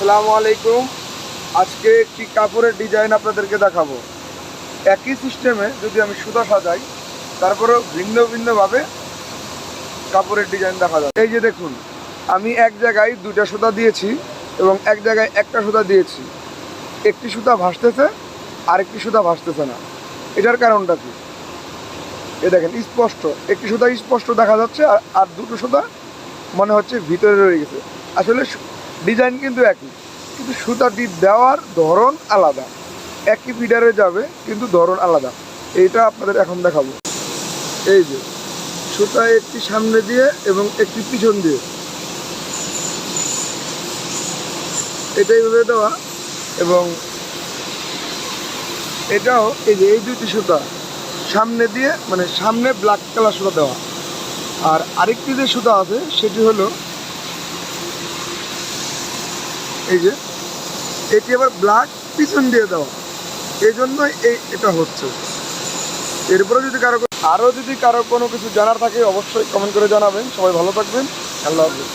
আসসালামু আলাইকুম। আজকে একটি কাপড়ের ডিজাইন আপনাদেরকে দেখাবো। একই সিস্টেমে যদি আমি সুতা সাজাই, তারপরেও ভিন্ন ভিন্নভাবে কাপড়ের ডিজাইন দেখা যায়। এই যে দেখুন, আমি এক জায়গায় দুটা সুতা দিয়েছি এবং এক জায়গায় একটা সুতা দিয়েছি। একটি সুতা ভাসতেছে, আরেকটি সুতা ভাসতেছে না। এটার কারণটা কি? এ দেখেন, স্পষ্ট একটি সুতা স্পষ্ট দেখা যাচ্ছে, আর দুটো সুতা মনে হচ্ছে ভিতরে রয়ে গেছে। আসলে ডিজাইন কিন্তু একই, কিন্তু সুতাটি দেওয়ার ধরন আলাদা। একই ফিডারে যাবে, কিন্তু ধরন আলাদা। এইটা আপনাদের এখন দেখাবো। এই যে সুতা একটি সামনে দিয়ে এবং একটি পিছন দিয়ে, এটা এইভাবে দেওয়া, এবং এটাও এই যে এই দুটি সুতা সামনে দিয়ে, মানে সামনে ব্ল্যাক কালার সুতা দেওয়া। আর আরেকটি যে সুতা আছে সেটি হলো এই যে, এটি আবার ব্ল্যাক পিছন দিয়ে দেওয়া। এই জন্যই এটা হচ্ছে। এরপরে যদি কারো কোনো কিছু জানার থাকে অবশ্যই কমেন্ট করে জানাবেন। সবাই ভালো থাকবেন। আল্লাহ হাফেজ।